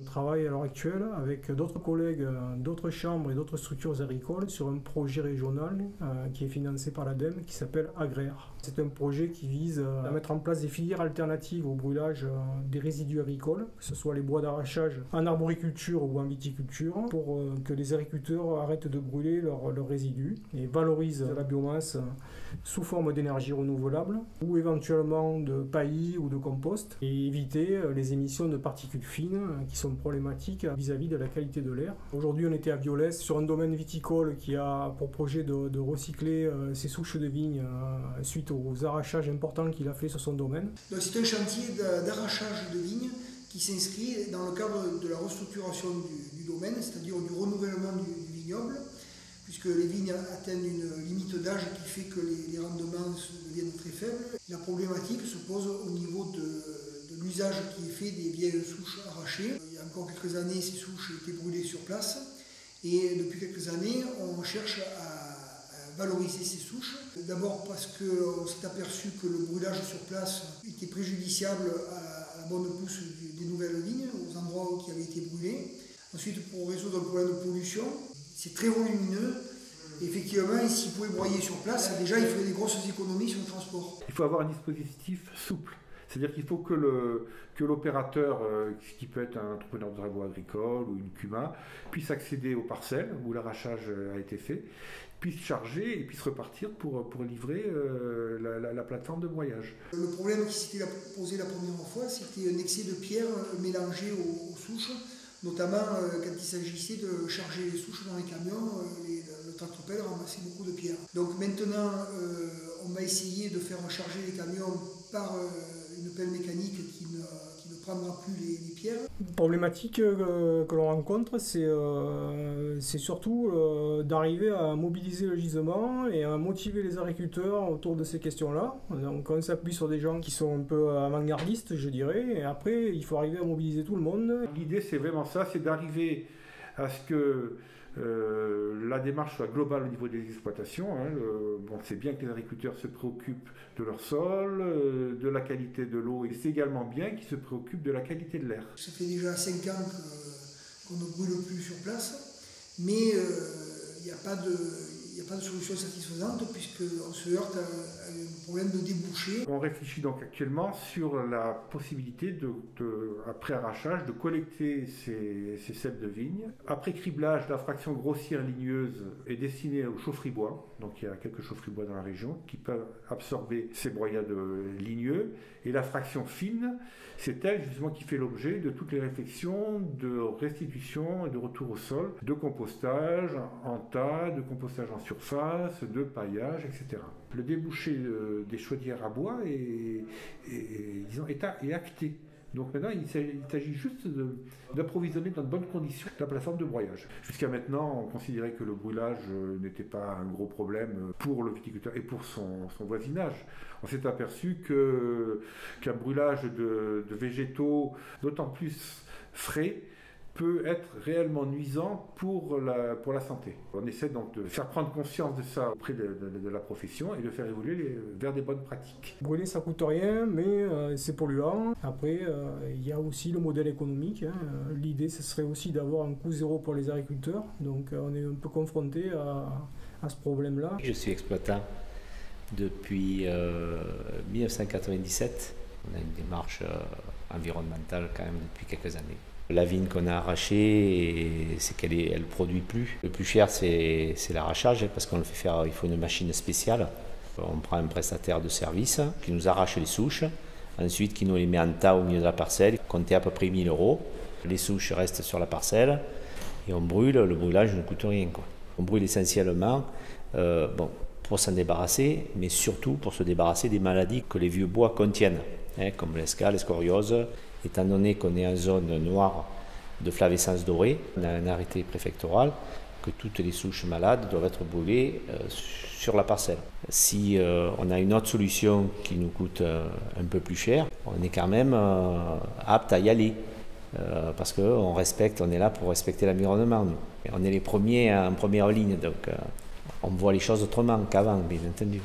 On travaille à l'heure actuelle avec d'autres collègues d'autres chambres et d'autres structures agricoles sur un projet régional qui est financé par l'ADEME qui s'appelle Agraire. C'est un projet qui vise à mettre en place des filières alternatives au brûlage des résidus agricoles, que ce soit les bois d'arrachage en arboriculture ou en viticulture, pour que les agriculteurs arrêtent de brûler leurs résidus et valorisent la biomasse sous forme d'énergie renouvelable ou éventuellement de paillis ou de compost et éviter les émissions de particules fines qui sont problématiques vis-à-vis de la qualité de l'air. Aujourd'hui, on était à Violès sur un domaine viticole qui a pour projet de recycler ses souches de vignes suite aux arrachages importants qu'il a fait sur son domaine. C'est un chantier d'arrachage de vignes qui s'inscrit dans le cadre de la restructuration du domaine, c'est-à-dire du renouvellement du vignoble, puisque les vignes atteignent une limite d'âge qui fait que les rendements deviennent très faibles. La problématique se pose au niveau de l'usage qui est fait des vieilles souches arrachées. Il y a encore quelques années, ces souches étaient brûlées sur place, et depuis quelques années, on cherche à valoriser ces souches. D'abord parce qu'on s'est aperçu que le brûlage sur place était préjudiciable à la bonne pousse des nouvelles vignes, aux endroits qui avaient été brûlés. Ensuite, pour résoudre le problème de pollution, c'est très volumineux. Effectivement, s'il pouvait broyer sur place, déjà il ferait des grosses économies sur le transport. Il faut avoir un dispositif souple. C'est-à-dire qu'il faut que l'opérateur, qui peut être un entrepreneur de travaux agricoles ou une CUMA, puisse accéder aux parcelles où l'arrachage a été fait, puisse charger et puisse repartir pour livrer la plateforme de broyage. Le problème qui s'était posé la première fois, c'était un excès de pierres mélangées aux souches, notamment quand il s'agissait de charger les souches dans les camions, le tractopelle ramassait beaucoup de pierres. Donc maintenant, on va essayer de faire charger les camions par une pelle mécanique qui ne prendra plus les pierres. Une problématique que l'on rencontre, c'est surtout d'arriver à mobiliser le gisement et à motiver les agriculteurs autour de ces questions-là. Donc on s'appuie sur des gens qui sont un peu avant-gardistes, je dirais, et après il faut arriver à mobiliser tout le monde. L'idée c'est vraiment ça, c'est d'arriver à ce que la démarche soit globale au niveau des exploitations. C'est bien que les agriculteurs se préoccupent de leur sol, de la qualité de l'eau, et c'est également bien qu'ils se préoccupent de la qualité de l'air. Ça fait déjà 5 ans qu'on ne brûle plus sur place, mais il n'y a pas de solution satisfaisante puisqu'on se heurte à un problème de débouché. On réfléchit donc actuellement sur la possibilité après arrachage, de collecter ces cèpes de vigne. Après criblage, la fraction grossière ligneuse est destinée aux chaufferies bois. Donc il y a quelques chaufferies bois dans la région qui peuvent absorber ces broyades ligneux. Et la fraction fine, c'est elle justement qui fait l'objet de toutes les réflexions de restitution et de retour au sol, de compostage en tas, de compostage en surface, de paillage, etc. Le débouché des chaudières à bois est acté. Donc maintenant, il s'agit juste d'approvisionner dans de bonnes conditions la plateforme de broyage. Jusqu'à maintenant, on considérait que le brûlage n'était pas un gros problème pour le viticulteur et pour son voisinage. On s'est aperçu qu'un brûlage de végétaux, d'autant plus frais, peut être réellement nuisant pour la santé. On essaie donc de faire prendre conscience de ça auprès de la profession et de faire évoluer vers des bonnes pratiques. Brûler, ça coûte rien, mais c'est polluant. Après, il y a aussi le modèle économique. L'idée, ce serait aussi d'avoir un coût zéro pour les agriculteurs. Donc, on est un peu confronté à ce problème-là. Je suis exploitant depuis 1997. On a une démarche environnementale quand même depuis quelques années. La vigne qu'on a arrachée, c'est qu'elle produit plus. Le plus cher, c'est l'arrachage, parce qu'on le fait faire, il faut une machine spéciale. On prend un prestataire de service qui nous arrache les souches, ensuite qui nous les met en tas au milieu de la parcelle, comptez à peu près 1 000 €. Les souches restent sur la parcelle et on brûle, le brûlage ne coûte rien, quoi. On brûle essentiellement pour s'en débarrasser, mais surtout pour se débarrasser des maladies que les vieux bois contiennent, comme l'escale, les scorioses. Étant donné qu'on est en zone noire de flavescence dorée, on a un arrêté préfectoral que toutes les souches malades doivent être brûlées sur la parcelle. Si on a une autre solution qui nous coûte un peu plus cher, on est quand même apte à y aller. Parce qu'on est là pour respecter l'environnement. On est les premiers en première ligne, donc on voit les choses autrement qu'avant, bien entendu.